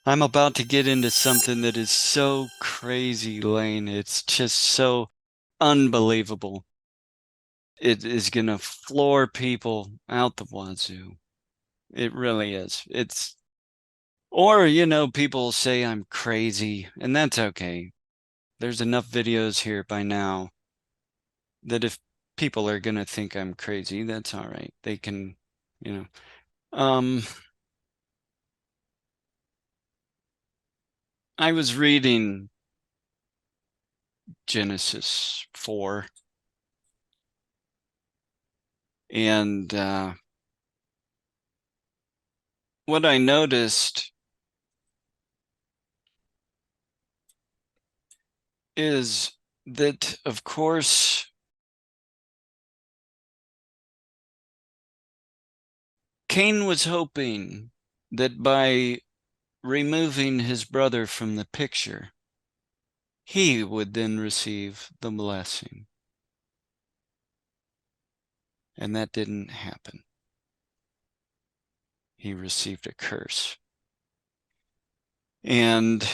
I'm about to get into something that is so crazy, Lane. It's just so unbelievable. It is going to floor people out the wazoo. It really is. Or, people say I'm crazy, and that's okay. There's enough videos here by now that if people are going to think I'm crazy, that's all right. They can, you know. I was reading Genesis 4, and what I noticed is that, of course, Cain was hoping that by removing his brother from the picture, he would then receive the blessing. And that didn't happen. He received a curse. And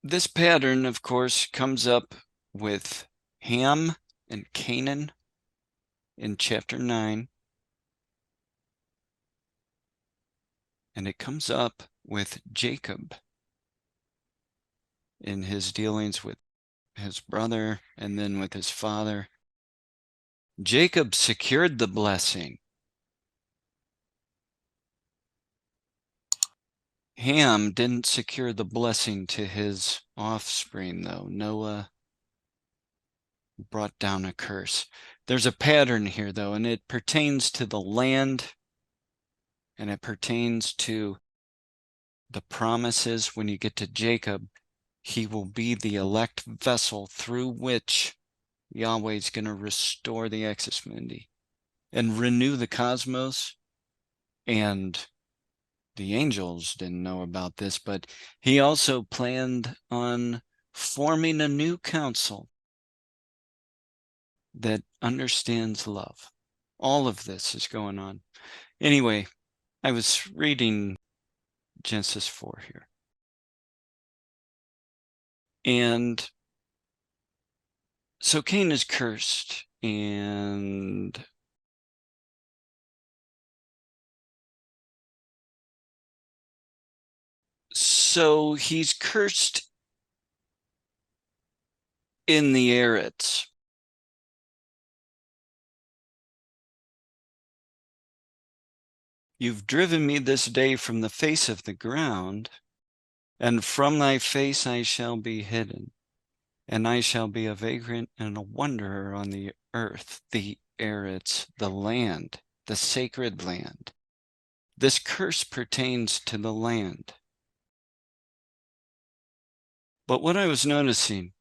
this pattern, of course, comes up with Ham and Canaan in chapter 9. And it comes up with Jacob in his dealings with his brother and then with his father. Jacob secured the blessing. Ham didn't secure the blessing to his offspring, though. Noah brought down a curse. There's a pattern here, though, and it pertains to the land, and it pertains to the promises. When you get to Jacob, he will be the elect vessel through which Yahweh is going to restore the Exodus Mundi and renew the cosmos. And the angels didn't know about this, but he also planned on forming a new council that understands love. All of this is going on. Anyway, I was reading Genesis 4 here. And so Cain is cursed, and so he's cursed in the Eretz. You've driven me this day from the face of the ground, and from thy face I shall be hidden, and I shall be a vagrant and a wanderer on the earth, the Eretz, the land, the sacred land. This curse pertains to the land. But what I was noticing,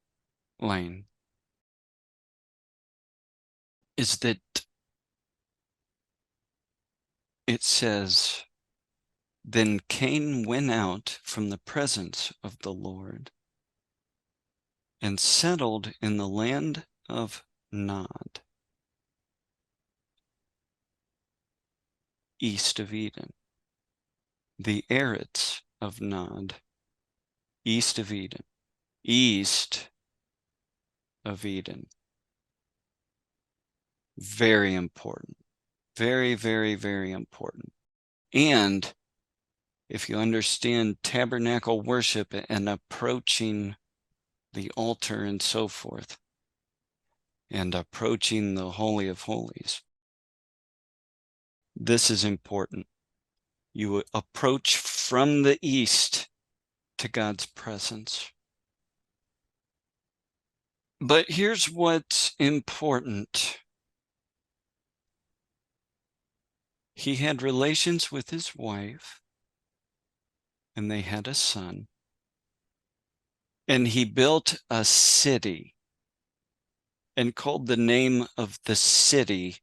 Lane, is that it says, then Cain went out from the presence of the Lord and settled in the land of Nod, east of Eden. The Eretz of Nod, east of Eden. East of Eden. Very important. Very, very, very important. And if you understand tabernacle worship and approaching the altar and so forth, and approaching the Holy of Holies, this is important. You approach from the east to God's presence. But here's what's important. He had relations with his wife, and they had a son. And he built a city and called the name of the city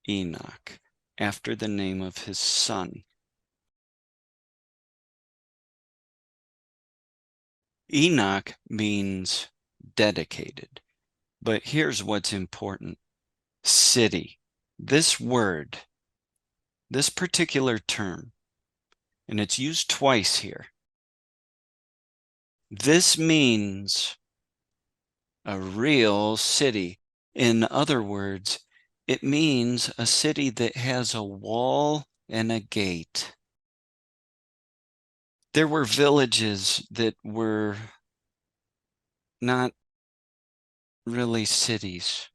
Enoch, after the name of his son. Enoch means dedicated. But here's what's important. City. This word, this particular term, and it's used twice here. This means a real city. In other words, it means a city that has a wall and a gate. There were villages that were not really cities.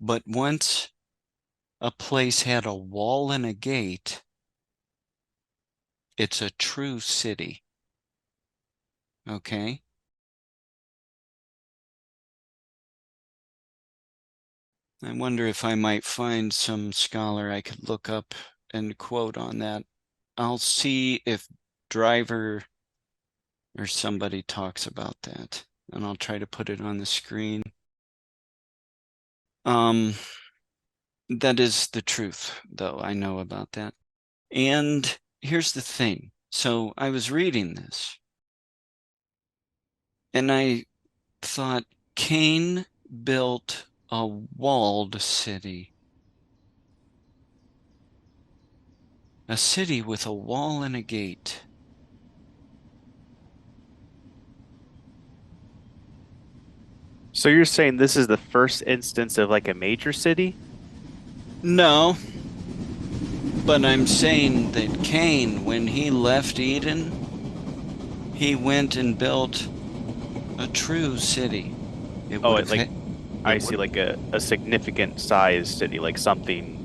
But once a place had a wall and a gate, it's a true city. Okay? I wonder if I might find some scholar I could look up and quote on that. I'll see if Driver or somebody talks about that, and I'll try to put it on the screen. That is the truth, though. I know about that. And here's the thing. So I was reading this, and I thought Cain built a walled city. A city with a wall and a gate. So you're saying this is the first instance of like a major city? No, but I'm saying that Cain, when he left Eden, he went and built a true city. It Oh, would it have like had, I it see would, like a significant size city, like something.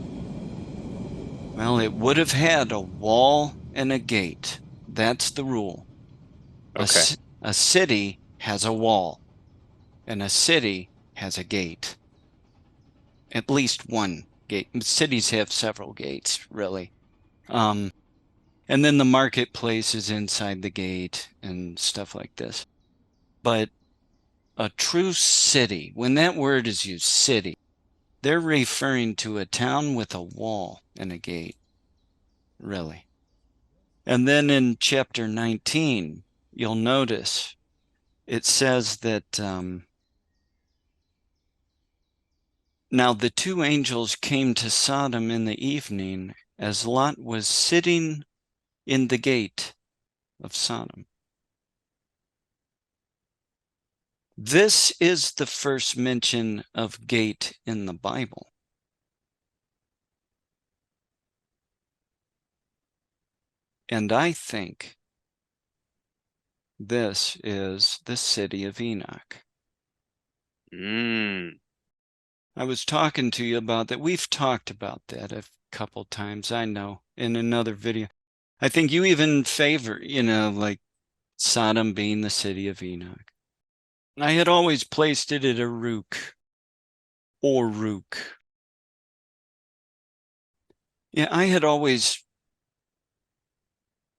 well, it would have had a wall and a gate. That's the rule. A, Okay. a city has a wall, and a city has a gate. At least one gate. Cities have several gates, really. Um, and then the marketplace is inside the gate and stuff like this. But a true city, when that word is used, city, they're referring to a town with a wall and a gate, really. And then in chapter 19, you'll notice it says that now the two angels came to Sodom in the evening as Lot was sitting in the gate of Sodom. This is the first mention of gate in the Bible. And I think this is the city of Enoch. Mm. I was talking to you about that. We've talked about that a couple times, I know, in another video. I think you even favor, like Sodom being the city of Enoch. I had always placed it at Uruk or Rook. Yeah, I had always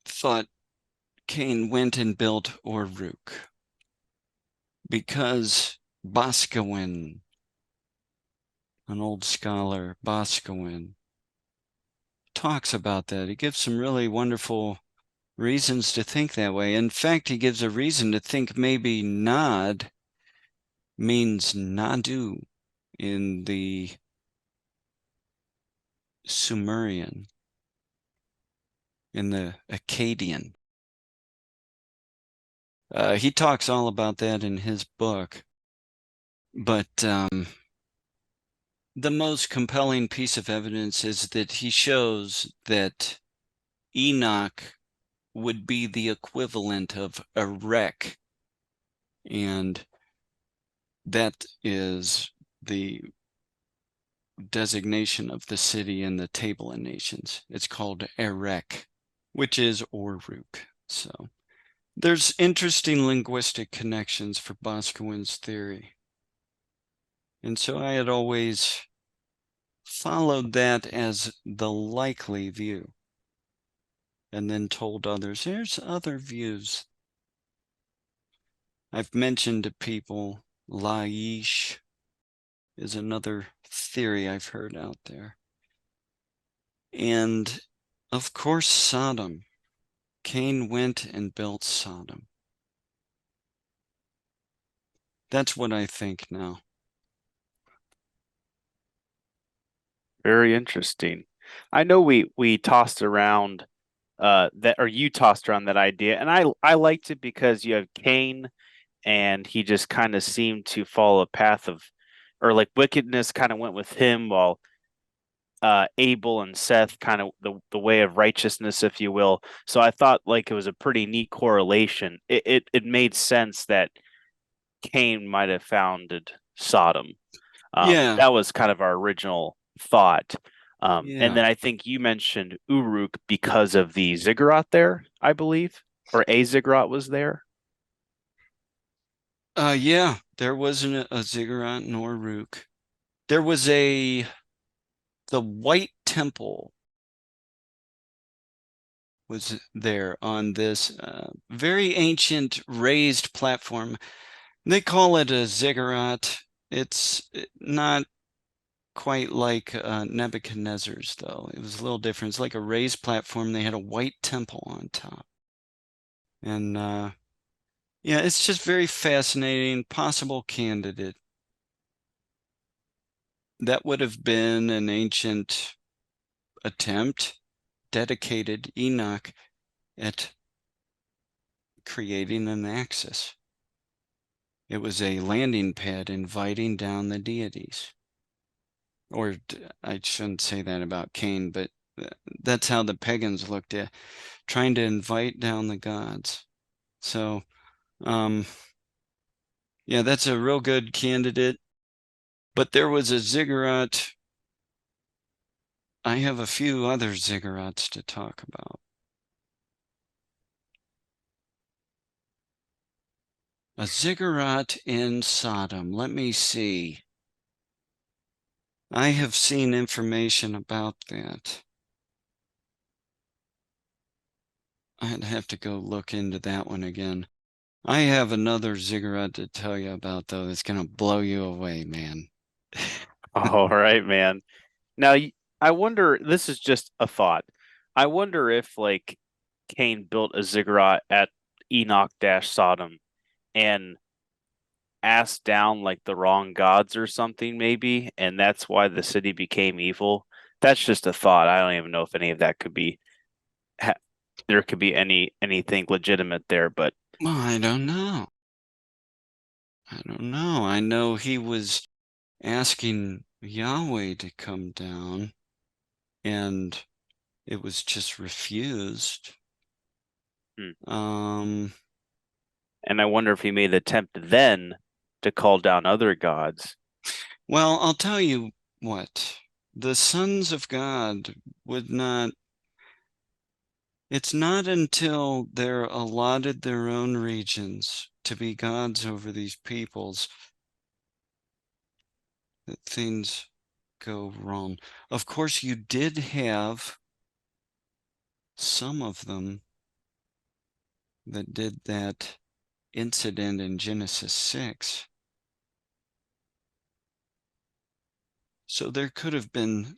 thought Cain went and built Uruk because Boscawen, an old scholar, Boscawen, talks about that. He gives some really wonderful reasons to think that way. In fact, he gives a reason to think maybe Nod means Nadu in the Sumerian, in the Akkadian. He talks all about that in his book. But the most compelling piece of evidence is that he shows that Enoch would be the equivalent of Erech, and that is the designation of the city in the Table of Nations. It's called Erech, which is Uruk. So there's interesting linguistic connections for Boscawen's theory. And so I had always followed that as the likely view, and then told others, there's other views. I've mentioned to people Laish is another theory I've heard out there. And of course, Sodom. Cain went and built Sodom. That's what I think now. Very interesting. I know we tossed around that or you tossed around that idea and I liked it because you have Cain and he just kind of seemed to follow a path of or like wickedness kind of went with him while Abel and Seth kind of the way of righteousness, if you will. So I thought like it was a pretty neat correlation. It made sense that Cain might have founded Sodom. Yeah, That was kind of our original thought. And yeah. then I think you mentioned Uruk because of the ziggurat there, I believe, or a ziggurat was there. Yeah, there wasn't a ziggurat nor rook. There was the White Temple was there on this very ancient raised platform. They call it a ziggurat. It's not quite like Nebuchadnezzar's, though. It was a little different. It's like a raised platform. They had a white temple on top. And yeah, it's just very fascinating. Possible candidate. That would have been an ancient attempt, dedicated Enoch at creating an axis. It was a landing pad inviting down the deities. Or I shouldn't say that about Cain, but that's how the pagans looked at trying to invite down the gods. So, um, yeah, that's a real good candidate. But there was a ziggurat. I have a few other ziggurats to talk about. A ziggurat in Sodom. Let me see. I have seen information about that. I'd have to go look into that one again. I have another ziggurat to tell you about, though, that's going to blow you away, man. All right, man. Now, I wonder, this is just a thought. I wonder if like Cain built a ziggurat at Enoch dash Sodom and asked down like the wrong gods or something, maybe, and that's why the city became evil. That's just a thought. I don't even know if any of that could be ha there could be anything legitimate there, but Well, I don't know. I don't know. I know he was asking Yahweh to come down, and it was just refused. hmm. Um, And I wonder if he made the attempt then to call down other gods. well, I'll tell you what. The sons of God would not, it's not until they're allotted their own regions to be gods over these peoples that things go wrong. Of course, you did have some of them that did that incident in Genesis 6. So there could have been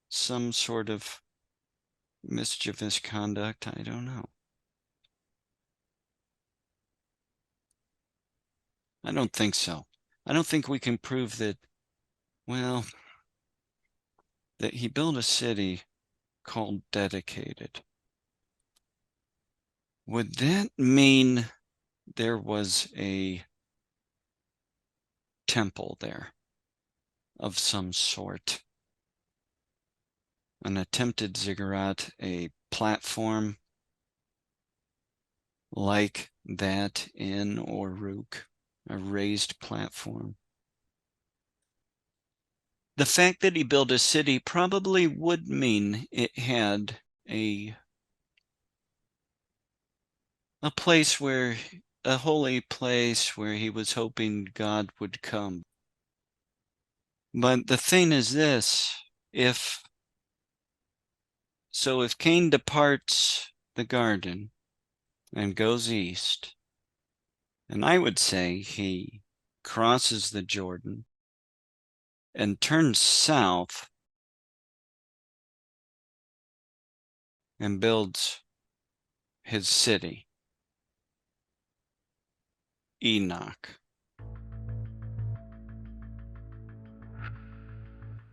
some sort of mischievous conduct. I don't know. I don't think so. I don't think we can prove that, well, that he built a city called Dedicated. Would that mean there was a temple there of some sort? An attempted ziggurat, a platform like that in Uruk, a raised platform. The fact that he built a city probably would mean it had a place where a holy place where he was hoping God would come. But the thing is this, if if Cain departs the garden and goes east, and I would say he crosses the Jordan and turns south and builds his city, Enoch,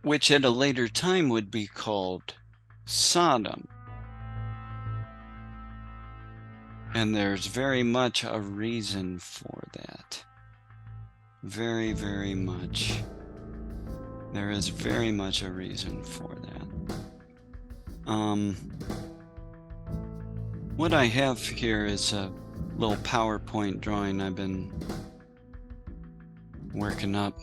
which at a later time would be called Sodom. And there's very much a reason for that. Very, very much. There is very much a reason for that. What I have here is a little PowerPoint drawing I've been working up.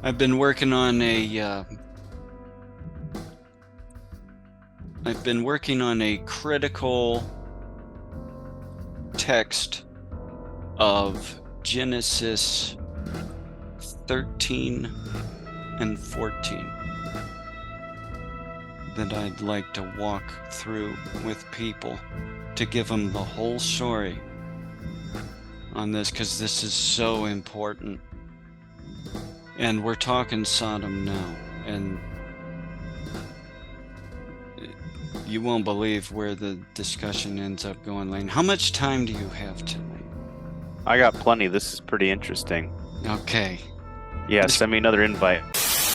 I've been working on a critical text of Genesis 13 and 14 that I'd like to walk through with people to give them the whole story on this, because this is so important. And we're talking Sodom now, and you won't believe where the discussion ends up going, Lane. How much time do you have tonight? I got plenty. This is pretty interesting. Okay. Yeah, send me another invite.